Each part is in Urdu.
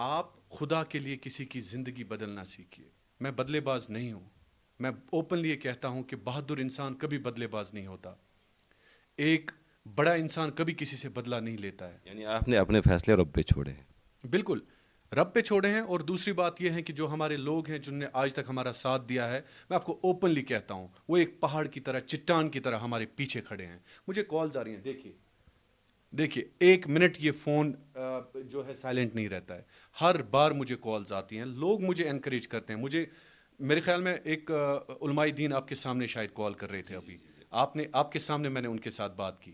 آپ خدا کے لیے کسی کی زندگی بدلنا سیکھیے. میں بدلے باز نہیں ہوں. میں اوپنلی یہ کہتا ہوں کہ بہادر انسان کبھی بدلے باز نہیں ہوتا. ایک بڑا انسان کبھی کسی سے بدلہ نہیں لیتا ہے. یعنی آپ نے اپنے فیصلے رب پہ چھوڑے ہیں. بالکل رب پہ چھوڑے ہیں. اور دوسری بات یہ ہے کہ جو ہمارے لوگ ہیں جنہوں نے آج تک ہمارا ساتھ دیا ہے, میں آپ کو اوپنلی کہتا ہوں, وہ ایک پہاڑ کی طرح, چٹان کی طرح ہمارے پیچھے کھڑے ہیں. مجھے کالز آ رہی ہیں, دیکھیے 1 منٹ یہ فون جو ہے سائلنٹ نہیں رہتا ہے. ہر بار مجھے کالز آتی ہیں, لوگ مجھے انکریج کرتے ہیں. میرے خیال میں ایک علماء دین آپ کے سامنے شاید کال کر رہے تھے ابھی, آپ کے سامنے میں نے ان کے ساتھ بات کی,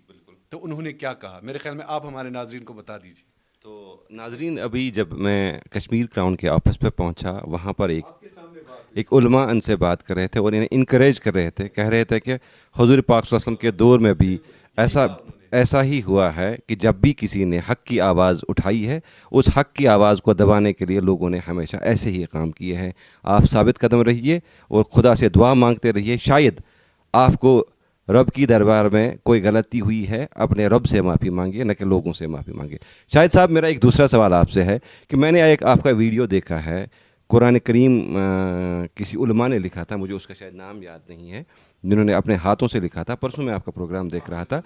تو انہوں نے کیا کہا, میرے خیال میں آپ ہمارے ناظرین کو بتا دیجیے. تو ناظرین, ابھی جب میں کشمیر کراؤن کے آفس پہ پہنچا, وہاں پر ایک علماء ان سے بات کر رہے تھے اور انہیں انکریج کر رہے تھے. کہہ رہے تھے کہ حضور پاک صلی اللہ علیہ وسلم کے دور میں بھی ایسا ہی ہوا ہے کہ جب بھی کسی نے حق کی آواز اٹھائی ہے, اس حق کی آواز کو دبانے کے لیے لوگوں نے ہمیشہ ایسے ہی کام کیے ہیں. آپ ثابت قدم رہیے اور خدا سے دعا مانگتے رہیے. شاید آپ کو رب کی دربار میں کوئی غلطی ہوئی ہے, اپنے رب سے معافی مانگیے, نہ کہ لوگوں سے معافی مانگیے. شاہد صاحب, میرا ایک دوسرا سوال آپ سے ہے کہ میں نے ایک آپ کا ویڈیو دیکھا ہے, قرآن کریم کسی علماء نے لکھا تھا, مجھے اس کا شاید نام یاد نہیں ہے, جنہوں نے اپنے ہاتھوں سے لکھا تھا. پرسوں میں آپ کا پروگرام دیکھ رہا تھا,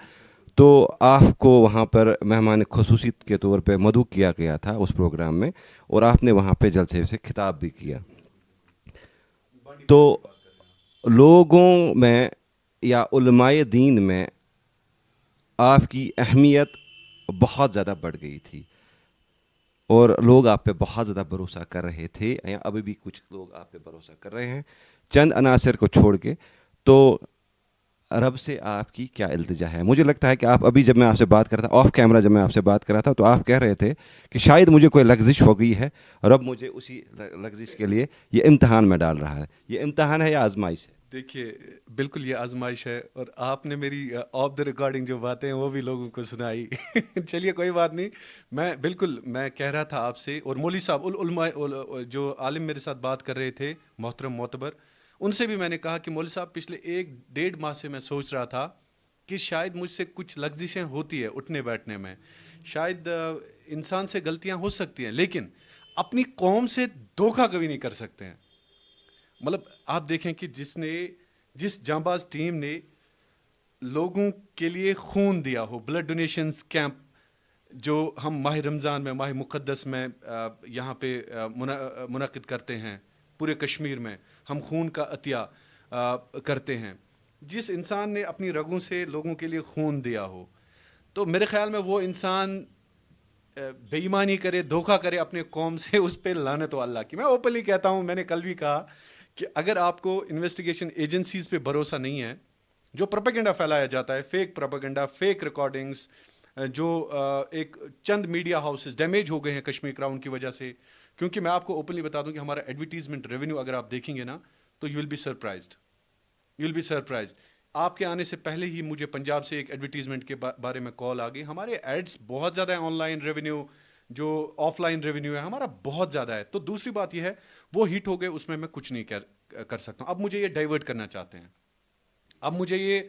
تو آپ کو وہاں پر مہمان خصوصی کے طور پہ مدعو کیا گیا تھا اس پروگرام میں, اور آپ نے وہاں پہ جلسے سے خطاب بھی کیا. تو لوگوں میں یا علماء دین میں آپ کی اہمیت بہت زیادہ بڑھ گئی تھی, اور لوگ آپ پہ بہت زیادہ بھروسہ کر رہے تھے, یا ابھی بھی کچھ لوگ آپ پہ بھروسہ کر رہے ہیں, چند عناصر کو چھوڑ کے. تو رب سے آپ کی کیا التجا ہے؟ مجھے لگتا ہے کہ آپ ابھی, جب میں آپ سے بات کر رہا تھا آف کیمرہ, جب میں آپ سے بات کر رہا تھا, تو آپ کہہ رہے تھے کہ شاید مجھے کوئی لغزش ہو گئی ہے, رب مجھے اسی لغزش کے لیے یہ امتحان میں ڈال رہا ہے. یہ امتحان ہے یا آزمائش ہے؟ دیکھیے بالکل یہ آزمائش ہے, اور آپ نے میری آف دا ریکارڈنگ جو باتیں ہیں وہ بھی لوگوں کو سنائی. چلیے کوئی بات نہیں. میں کہہ رہا تھا آپ سے, اور مولوی صاحب علماء جو عالم میرے ساتھ بات کر رہے تھے, محترم معتبر, ان سے بھی میں نے کہا کہ مولوی صاحب پچھلے 1-1.5 ماہ سے میں سوچ رہا تھا کہ شاید مجھ سے کچھ لغزشیں ہوتی ہے اٹھنے بیٹھنے میں, شاید انسان سے غلطیاں ہو سکتی ہیں, لیکن اپنی قوم سے دھوکہ کبھی نہیں کر سکتے ہیں. مطلب آپ دیکھیں کہ جس جانباز ٹیم نے لوگوں کے لیے خون دیا ہو, بلڈ ڈونیشنز کیمپ جو ہم ماہ رمضان میں, ماہ مقدس میں یہاں پہ منعقد کرتے ہیں, پورے کشمیر میں ہم خون کا عطیہ کرتے ہیں, جس انسان نے اپنی رگوں سے لوگوں کے لیے خون دیا ہو, تو میرے خیال میں وہ انسان بے ایمانی کرے, دھوکہ کرے اپنے قوم سے, اس پہ لعنت و اللہ کی. میں اوپنلی کہتا ہوں, میں نے کل بھی کہا کہ اگر آپ کو انویسٹیگیشن ایجنسیز پہ بھروسہ نہیں ہے, جو پروپیگنڈا پھیلایا جاتا ہے, فیک پروپیگنڈا, فیک ریکارڈنگز, جو ایک چند میڈیا ہاؤسز ڈیمیج ہو گئے ہیں کشمیر کراؤن کی وجہ سے. کیونکہ میں آپ کو اوپنلی بتا دوں کہ ہمارا ایڈورٹیزمنٹ ریونیو اگر آپ دیکھیں گے نا, تو یو ول بی سرپرائزڈ. آپ کے آنے سے پہلے ہی مجھے پنجاب سے ایک ایڈورٹیزمنٹ کے بارے میں کال آ گئی. ہمارے ایڈس بہت زیادہ ہیں, آن لائن ریونیو جو آف لائن ریونیو ہے ہمارا بہت زیادہ ہے. تو دوسری بات یہ ہے, وہ ہٹ ہو گئے, اس میں کچھ نہیں کر سکتا ہوں. اب مجھے یہ ڈائیورٹ کرنا چاہتے ہیں, اب مجھے یہ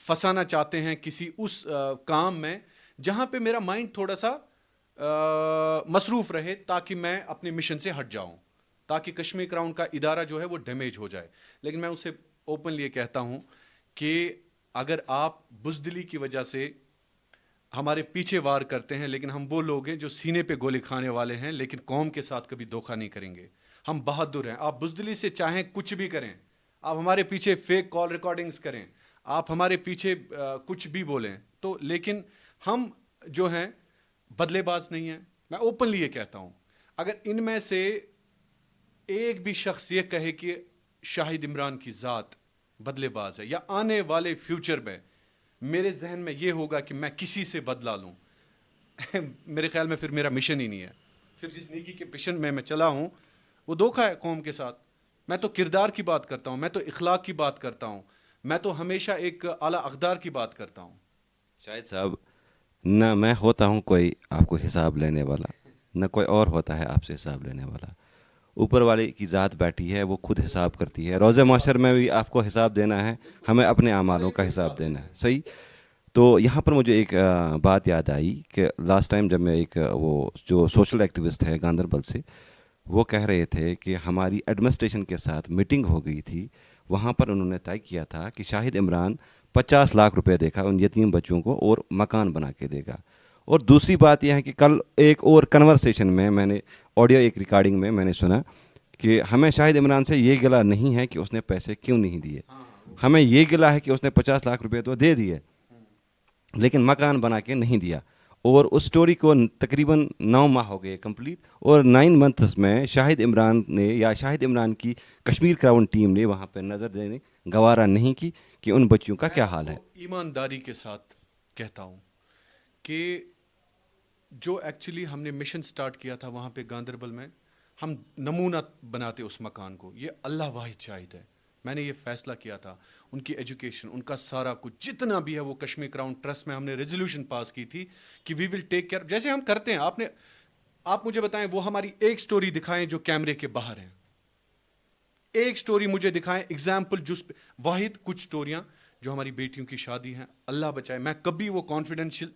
پھنسانا چاہتے ہیں کسی اس کام میں جہاں پہ میرا مائنڈ تھوڑا سا مصروف رہے, تاکہ میں اپنے مشن سے ہٹ جاؤں, تاکہ کشمیر کراؤن کا ادارہ جو ہے وہ ڈیمیج ہو جائے. لیکن میں اسے اوپنلی یہ کہتا ہوں کہ اگر آپ بزدلی کی وجہ سے ہمارے پیچھے وار کرتے ہیں, لیکن ہم وہ لوگ ہیں جو سینے پہ گولی کھانے والے ہیں, لیکن قوم کے ساتھ کبھی دھوکہ نہیں کریں گے. ہم بہادر ہیں. آپ بزدلی سے چاہیں کچھ بھی کریں, آپ ہمارے پیچھے فیک کال ریکارڈنگز کریں, آپ ہمارے پیچھے کچھ بھی بولیں, تو لیکن ہم جو ہیں بدلے باز نہیں ہیں. میں اوپنلی یہ کہتا ہوں, اگر ان میں سے ایک بھی شخص یہ کہے کہ شاہد عمران کی ذات بدلے باز ہے, یا آنے والے فیوچر میں میرے ذہن میں یہ ہوگا کہ میں کسی سے بدلہ لوں, میرے خیال میں پھر میرا مشن ہی نہیں ہے. پھر جس نیکی کے مشن میں چلا ہوں وہ دھوکہ ہے قوم کے ساتھ. میں تو کردار کی بات کرتا ہوں, میں تو اخلاق کی بات کرتا ہوں, میں تو ہمیشہ ایک اعلیٰ اقدار کی بات کرتا ہوں. شاہد صاحب, نہ میں ہوتا ہوں کوئی آپ کو حساب لینے والا, نہ کوئی اور ہوتا ہے آپ سے حساب لینے والا. اوپر والے کی ذات بیٹھی ہے, وہ خود حساب کرتی ہے. روز محشر میں بھی آپ کو حساب دینا ہے, ہمیں اپنے اعمالوں کا حساب دینا ہے. صحیح. تو یہاں پر مجھے ایک بات یاد آئی کہ لاسٹ ٹائم جب میں ایک وہ جو سوشل ایکٹیوسٹ ہے گاندربل سے، وہ کہہ رہے تھے کہ ہماری ایڈمنسٹریشن کے ساتھ میٹنگ ہو گئی تھی، وہاں پر انہوں نے طے کیا تھا کہ شاہد عمران 50 لاکھ روپے دے گا ان یتیم بچوں کو اور مکان بنا کے دے گا. اور دوسری بات یہ ہے کہ کل ایک اور کنورسیشن میں نے آڈیو ایک ریکارڈنگ میں نے سنا کہ ہمیں شاہد عمران سے یہ گلہ نہیں ہے کہ اس نے پیسے کیوں نہیں دیے، ہمیں یہ گلہ ہے کہ اس نے 50 لاکھ روپے تو دے دیے لیکن مکان بنا کے نہیں دیا. اور اس سٹوری کو تقریباً 9 ماہ ہو گئے کمپلیٹ، اور 9 منتھس میں شاہد عمران نے یا شاہد عمران کی کشمیر کراؤن ٹیم نے وہاں پہ نظر دینے گوارا نہیں کی کہ ان بچیوں کا کیا حال ہے. ایمانداری کے ساتھ کہتا ہوں کہ جو ایکچولی ہم نے مشن سٹارٹ کیا تھا وہاں پہ گاندربل میں، ہم نمونہ بناتے اس مکان کو، یہ اللہ واحد شاہد ہے. میں نے یہ فیصلہ کیا تھا، ان کی ایجوکیشن، ان کا سارا کچھ جتنا بھی ہے وہ کشمیر کراؤن ٹرسٹ میں ہم نے ریزولوشن پاس کی تھی کہ وی ول ٹیک کیئر، جیسے ہم کرتے ہیں. آپ مجھے بتائیں وہ ہماری ایک سٹوری دکھائیں جو کیمرے کے باہر ہیں، ایک سٹوری مجھے دکھائیں ایگزامپل جس واحد کچھ سٹوریاں جو ہماری بیٹیوں کی شادی ہیں. اللہ بچائے، میں کبھی وہ کانفیڈینشیل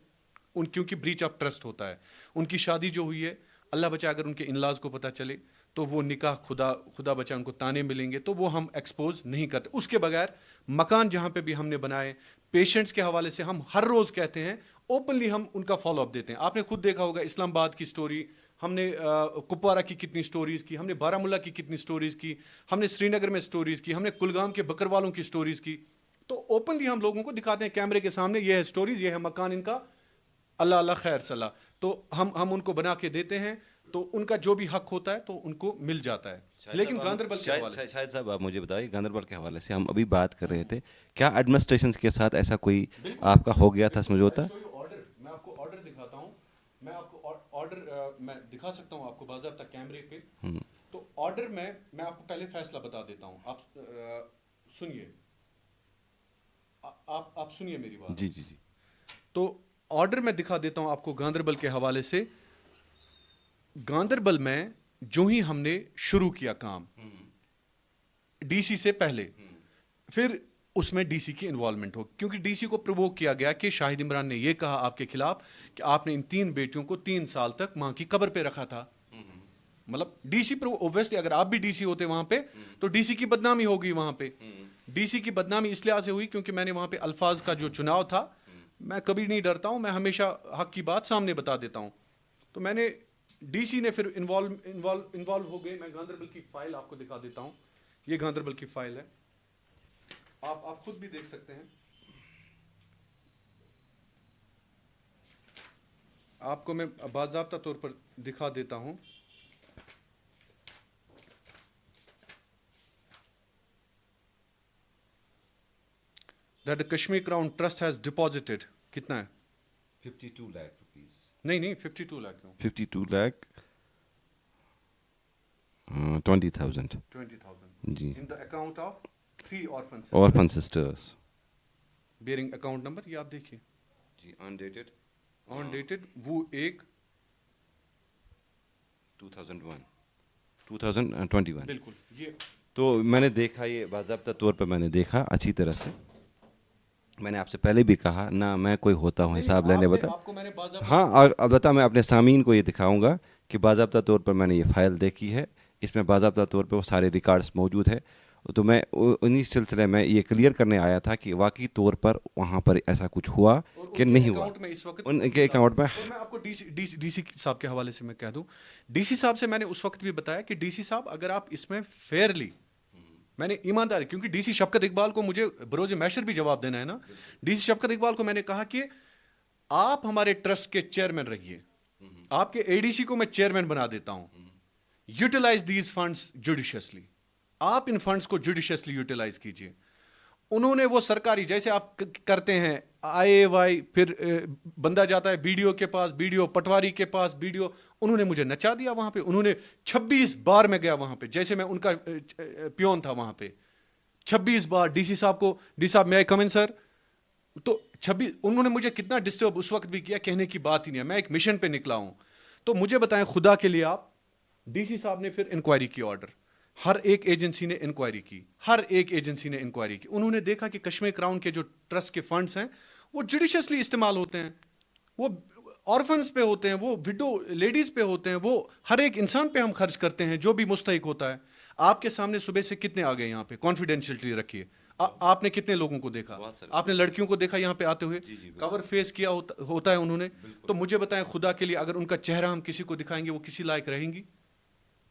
ان کیونکہ بریچ آف ٹرسٹ ہوتا ہے، ان کی شادی جو ہوئی ہے اللہ بچائے اگر ان کے انلاز کو پتہ چلے تو وہ نکاح خدا بچائے ان کو تانے ملیں گے، تو وہ ہم ایکسپوز نہیں کرتے. اس کے بغیر مکان جہاں پہ بھی ہم نے بنائے، پیشنٹس کے حوالے سے ہم ہر روز کہتے ہیں اوپنلی، ہم ان کا فالو اپ دیتے ہیں. آپ نے خود دیکھا ہوگا اسلام آباد کی سٹوری، ہم نے کپوارہ کی کتنی سٹوریز کی، ہم نے بارہ مولہ کی کتنی سٹوریز کی، ہم نے سری نگر میں سٹوریز کی، ہم نے کلگام کے بکروالوں کی سٹوریز کی. تو اوپنلی ہم لوگوں کو دکھاتے ہیں کیمرے کے سامنے، یہ ہے سٹوریز، یہ ہے مکان ان کا، اللہ اللہ خیر صلاح. تو ہم ان کو بنا کے دیتے ہیں، تو ان کا جو بھی حق ہوتا ہے تو ان کو مل جاتا ہے. لیکن گاندربل کے حوالے سے شاہد صاحب آپ مجھے بتائیے، گاندربل کے حوالے سے ہم ابھی بات کر رہے تھے، کیا ایڈمنسٹریشن کے ساتھ ایسا کوئی آپ کا ہو گیا تھا سمجھوتا؟ میں آپ کو آرڈر دکھاتا ہوں، میں آپ کو آرڈر میں دکھا سکتا ہوں آپ کو باضابطہ کیمرے پہ. تو آرڈر میں آپ کو پہلے فیصلہ بتا دیتا ہوں، آپ سنیے، آپ سنیے میری بات. جی جی جی. تو آرڈر میں دکھا دیتا ہوں آپ کو گاندربل کے حوالے سے. گاندربل میں جو ہی ہم نے شروع کیا کام ڈی سی سے پہلے، پھر اس میں ڈی سی کی انوالومنٹ ہو، کیونکہ ڈی سی کو پرووک کیا گیا کہ شاہد عمران نے یہ کہا آپ کے خلاف کہ آپ نے ان 3 بیٹیوں کو 3 سال تک ماں کی قبر پہ رکھا تھا. مطلب ڈی سی پر اوبویسلی اگر آپ بھی ڈی سی ہوتے وہاں پہ تو ڈی سی کی بدنامی ہوگی. وہاں پہ ڈی سی کی بدنامی اس لحاظ سے ہوئی کیونکہ میں نے وہاں پہ الفاظ کا جو چناؤ تھا، میں کبھی نہیں ڈرتا ہوں، میں ہمیشہ حق کی بات سامنے بتا دیتا ہوں. تو میں نے ڈی سی نے پھر انوالو ہو گئے. میں گاندربل کی فائل آپ کو دکھا دیتا ہوں، یہ گاندربل کی فائل ہے، آپ خود بھی دیکھ سکتے ہیں. آپ کو میں باضابطہ طور پر دکھا دیتا ہوں. That the Kashmir Crown Trust has deposited کتنا ہے؟ 52 لاکھ روپیز. نہیں 52 لاکھ کیوں؟ 52 لاکھ 20,000 جی. In the account of 3 orphan sisters. bearing account number یہ آپ دیکھیے جی. undated آن ڈیٹڈ وہ ایک 2021 بالکل. یہ تو میں نے دیکھا، یہ باضابطہ طور پہ میں نے دیکھا اچھی طرح سے. میں نے آپ سے پہلے بھی کہا نہ میں کوئی ہوتا ہوں حساب لینے بتا. آپ کو میں نے ہاں البتہ میں اپنے سامعین کو یہ دکھاؤں گا کہ باضابطہ طور پر میں نے یہ فائل دیکھی ہے، اس میں باضابطہ طور پہ وہ سارے ریکارڈز موجود ہے. تو میں انہی سلسلے میں یہ کلیئر کرنے آیا تھا کہ واقعی طور پر وہاں پر ایسا کچھ ہوا کہ نہیں ہوا. ان کے اکاؤنٹ میں میں آپ کو ڈی سی صاحب کے حوالے سے میں کہہ دوں، ڈی سی صاحب سے میں نے اس وقت بھی بتایا کہ ڈی سی صاحب اگر آپ اس میں فیئرلی، میں نے ایمانداری، کیونکہ ڈی سی شفقت اقبال کو مجھے بروز محشر بھی جواب دینا ہے نا. ڈی سی شفقت اقبال کو میں نے کہا کہ آپ ہمارے ٹرسٹ کے چیئرمین رہیے، آپ کے اے ڈی سی کو میں چیئرمین بنا دیتا ہوں. یوٹیلائز دیز فنڈس جوڈیشیسلی، آپ ان فنڈس کو جوڈیشیسلی یوٹیلائز کیجیے. انہوں نے وہ سرکاری جیسے آپ کرتے ہیں آئی وائی، پھر بندہ جاتا ہے بی ڈی او کے پاس، بی ڈی او پٹواری کے پاس، بی ڈی او، انہوں نے مجھے نچا دیا وہاں پہ. انہوں نے 26 بار میں گیا وہاں پہ، جیسے میں ان کا پیون تھا وہاں پہ 26 بار ڈی سی صاحب کو، ڈی صاحب میں کم ان سر، تو 26 انہوں نے مجھے کتنا ڈسٹرب اس وقت بھی کیا، کہنے کی بات ہی نہیں ہے. میں ایک مشن پہ نکلا ہوں. تو مجھے بتائیں خدا کے لیے، آپ ڈی سی صاحب نے پھر انکوائری کی آرڈر، ہر ایک ایجنسی نے انکوائری کی، ہر ایک ایجنسی نے انکوائری کی. انہوں نے دیکھا کہ کشمیر کراؤن کے جو ٹرسٹ کے فنڈس ہیں وہ جوڈیشسلی استعمال ہوتے ہیں, وہ آرفنس پہ ہوتے ہیں, وہ وڈو لیڈیز پہ ہوتے ہیں, وہ ہر ایک انسان پہ ہم خرچ کرتے ہیں جو بھی مستحق ہوتا ہے. آپ کے سامنے صبح سے کتنے آ گئے یہاں پہ, کانفیڈینشیلٹی رکھیے, آپ نے کتنے لوگوں کو دیکھا, آپ نے لڑکیوں کو دیکھا یہاں پہ آتے ہوئے, کور فیس کیا ہوتا ہے انہوں نے, تو مجھے بتائیں خدا کے لیے اگر ان کا چہرہ ہم کسی کو دکھائیں گے وہ کسی لائق رہیں گی؟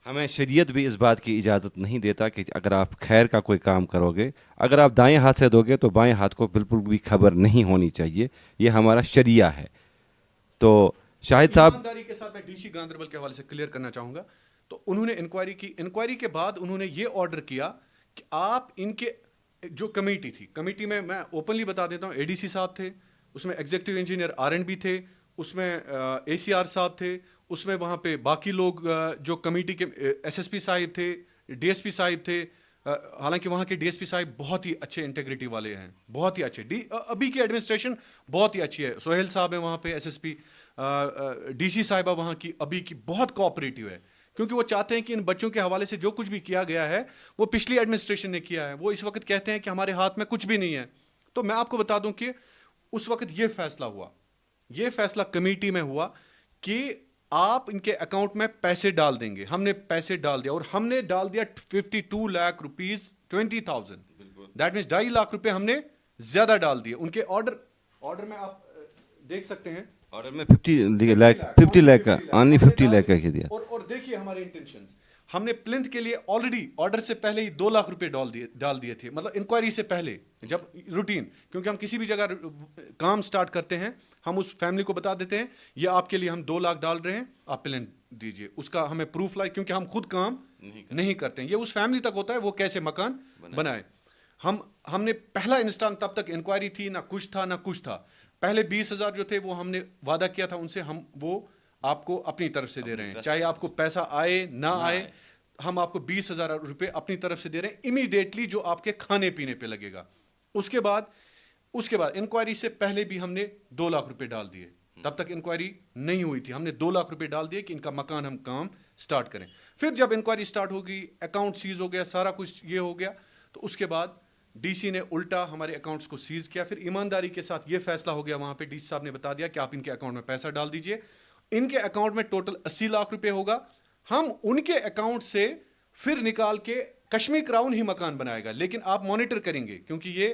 ہمیں شریعت بھی اس بات کی اجازت نہیں دیتا کہ اگر آپ خیر کا کوئی کام کرو گے, اگر آپ دائیں ہاتھ سے دو گے تو بائیں ہاتھ کو بالکل بھی خبر نہیں ہونی چاہیے, یہ ہمارا شریعہ ہے. تو شاہد صاحب ایمانداری کے ساتھ میں ڈی سی گاندربل کے حوالے سے کلیئر کرنا چاہوں گا, تو انہوں نے انکوائری کی, انکوائری کے بعد انہوں نے یہ آرڈر کیا کہ آپ ان کے جو کمیٹی تھی, کمیٹی میں اوپنلی بتا دیتا ہوں, اے ڈی سی صاحب تھے, اس میں ایگزیکٹو انجینئر R&B تھے, اس میں ACR صاحب تھے, اس میں وہاں پہ باقی لوگ جو کمیٹی کے SSP صاحب تھے, DSP صاحب تھے, حالانکہ وہاں کے DSP صاحب بہت ہی اچھے انٹیگریٹی والے ہیں, بہت ہی اچھے, ابھی کی ایڈمنسٹریشن بہت ہی اچھی ہے. سہیل صاحب ہیں وہاں پہ SSP, DC صاحبہ وہاں کی ابھی کی بہت کوآپریٹیو ہے, کیونکہ وہ چاہتے ہیں کہ ان بچوں کے حوالے سے جو کچھ بھی کیا گیا ہے وہ پچھلی ایڈمنسٹریشن نے کیا ہے. وہ اس وقت کہتے ہیں کہ ہمارے ہاتھ میں کچھ بھی نہیں ہے. تو میں آپ کو بتا دوں کہ اس وقت یہ فیصلہ ہوا, یہ فیصلہ کمیٹی میں ہوا کہ آپ ان کے اکاؤنٹ میں پیسے ڈال دیں گے. ہم نے پیسے ڈال دیا, اور ہم نے ڈال دیا 52 lakh rupees 20,000, that means 2.5 lakh روپے ہم نے زیادہ ڈال دیے. ان کے آرڈر میں آپ دیکھ سکتے ہیں, آرڈر میں 50 لاکھ کا آنلی 50 لاکھ کا ہی دیا. اور دیکھیے ہمارے انٹینشنز, ہم نے پلنتھ کے لیے آلریڈی آرڈر سے پہلے ہی 2 لاکھ روپے ڈال دیے تھے, مطلب انکوائری سے پہلے, جب روٹین, کیونکہ ہم کسی بھی جگہ کام سٹارٹ کرتے ہیں ہم اس فیملی کو بتا دیتے ہیں یہ آپ کے لیے ہم 2 لاکھ ڈال رہے ہیں, آپ پلنتھ دیجیے, اس کا ہمیں پروف لائے, کیونکہ ہم خود کام نہیں کرتے ہیں, یہ اس فیملی تک ہوتا ہے وہ کیسے مکان بنائے. ہم نے پہلا انسٹان, تب تک انکوائری تھی, نہ کچھ تھا, پہلے 20,000 جو تھے وہ ہم نے وعدہ کیا تھا ان سے, ہم وہ آپ کو اپنی طرف سے دے رہے ہیں, چاہے آپ کو پیسہ آئے نہ آئے, ہم آپ کو 20,000 روپے اپنی طرف سے دے رہے ہیں امیڈیٹلی, جو آپ کے کھانے پینے پہ لگے گا. اس کے بعد انکوائری سے پہلے بھی ہم نے 2 لاکھ روپے ڈال دیے, تب تک انکوائری نہیں ہوئی تھی, ہم نے 2 لاکھ روپے ڈال دیے کہ ان کا مکان ہم کام سٹارٹ کریں. پھر جب انکوائری سٹارٹ ہوگی, اکاؤنٹ سیز ہو گیا, سارا کچھ یہ ہو گیا, تو اس کے بعد ڈی سی نے الٹا ہمارے اکاؤنٹس کو سیز کیا. پھر ایمانداری کے ساتھ یہ فیصلہ ہو گیا, وہاں پہ ڈی سی صاحب نے بتا دیا کہ آپ ان کے اکاؤنٹ میں پیسہ ڈال دیجئے, ان کے اکاؤنٹ میں ٹوٹل 80 لاکھ روپے ہوگا, ہم ان کے اکاؤنٹ سے پھر نکال کے کشمیر کراؤن ہی مکان بنائے گا, لیکن آپ مانیٹر کریں گے, کیونکہ یہ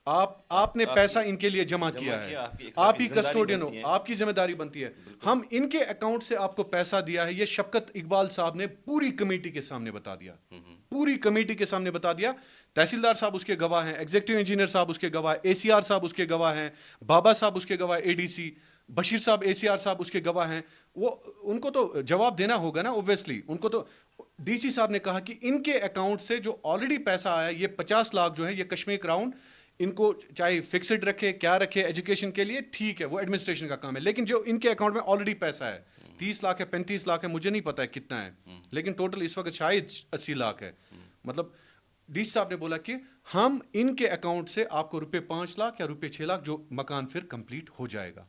آپ نے پیسہ ان کے لیے جمع کیا ہے, آپ ہی کسٹوڈین ہو, آپ کی ذمہ داری بنتی ہے. ہم ان کے اکاؤنٹ سے آپ کو پیسہ دیا ہے, یہ شفقت اقبال صاحب نے پوری کمیٹی کے سامنے بتا دیا, پوری کمیٹی کے سامنے بتا دیا. تحصیلدار صاحب اس کے گواہ ہیں, ایگزیکٹو انجینئر صاحب اس کے گواہ, ACR صاحب اس کے گواہ ہیں, بابا صاحب اس کے گواہ, ADC بشیر صاحب ACR صاحب اس کے گواہ ہیں. وہ ان کو تو جواب دینا ہوگا نا اوبویسلی. ان کو تو DC صاحب نے کہا کہ ان کے اکاؤنٹ سے جو آلریڈی پیسہ آیا, یہ 50 لاکھ جو ہے یہ کشمیر کراؤن ان کو چاہے فکسڈ رکھے, کیا رکھے ایجوکیشن کے لیے, ٹھیک ہے وہ ایڈمنسٹریشن کا کام ہے, لیکن جو ان کے اکاؤنٹ میں آلریڈی پیسہ ہے 30 لاکھ ہے, 35 لاکھ ہے, مجھے نہیں پتا ہے کتنا ہے, لیکن ٹوٹل اس وقت شاید 80 لاکھ ہے. مطلب ڈی سی صاحب نے بولا کہ ہم ان کے اکاؤنٹ سے آپ کو روپے 5 لاکھ یا روپے 6 لاکھ جو مکان پھر کمپلیٹ ہو جائے گا.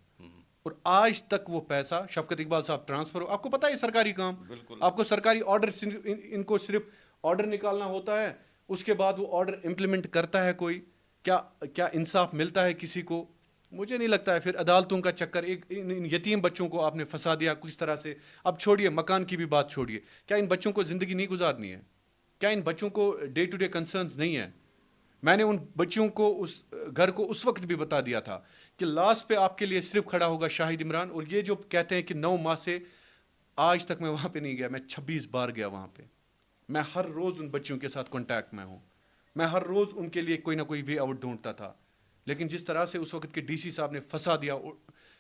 اور آج تک وہ پیسہ شفقت اقبال صاحب ٹرانسفر ہو, آپ کو پتا ہے سرکاری کام, آپ کو سرکاری آرڈر, ان کو صرف آرڈر نکالنا ہوتا ہے, اس کے بعد وہ آرڈر امپلیمنٹ کرتا ہے کوئی, کیا انصاف ملتا ہے کسی کو؟ مجھے نہیں لگتا ہے. پھر عدالتوں کا چکر, ان یتیم بچوں کو آپ نے پھنسا دیا کس طرح سے. اب چھوڑیے مکان کی بھی بات چھوڑیے, کیا ان بچوں کو زندگی نہیں گزارنی ہے؟ کیا ان بچوں کو ڈے ٹو ڈے کنسرنز نہیں ہیں؟ میں نے ان بچوں کو اس گھر کو اس وقت بھی بتا دیا تھا کہ لاسٹ پہ آپ کے لیے صرف کھڑا ہوگا شاہد عمران. اور یہ جو کہتے ہیں کہ 9 ماہ سے آج تک میں وہاں پہ نہیں گیا, میں 26 بار گیا وہاں پہ. میں ہر روز ان بچوں کے ساتھ کانٹیکٹ میں ہوں, میں ہر روز ان کے لیے کوئی نہ کوئی وے آؤٹ ڈھونڈتا تھا. لیکن جس طرح سے اس وقت کے DC صاحب نے پھنسا دیا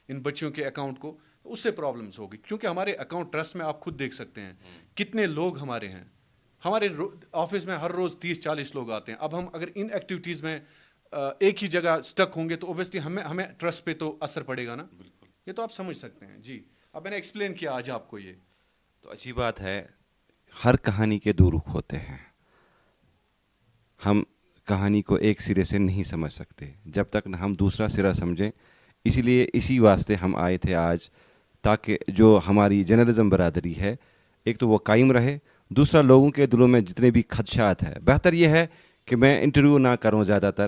ان بچوں کے اکاؤنٹ کو, اس سے پرابلمس ہوگی. کیونکہ ہمارے اکاؤنٹ ٹرسٹ میں آپ خود دیکھ سکتے ہیں کتنے لوگ ہمارے ہیں, ہمارے آفس میں ہر روز 30-40 لوگ آتے ہیں. اب ہم اگر ان ایکٹیویٹیز میں ایک ہی جگہ سٹک ہوں گے تو اوبیسلی ہمیں ٹرسٹ پہ تو اثر پڑے گا نا. یہ تو آپ سمجھ سکتے ہیں. جی اب میں نے ایکسپلین کیا آج آپ کو. یہ تو اچھی بات ہے, ہر کہانی کے 2 رخ ہوتے ہیں. ہم کہانی کو ایک سرے سے نہیں سمجھ سکتے جب تک نہ ہم دوسرا سرا سمجھیں. اسی لیے اسی واسطے ہم آئے تھے آج, تاکہ جو ہماری جرنلزم برادری ہے ایک تو وہ قائم رہے, دوسرا لوگوں کے دلوں میں جتنے بھی خدشات ہیں, بہتر یہ ہے کہ میں انٹرویو نہ کروں زیادہ تر,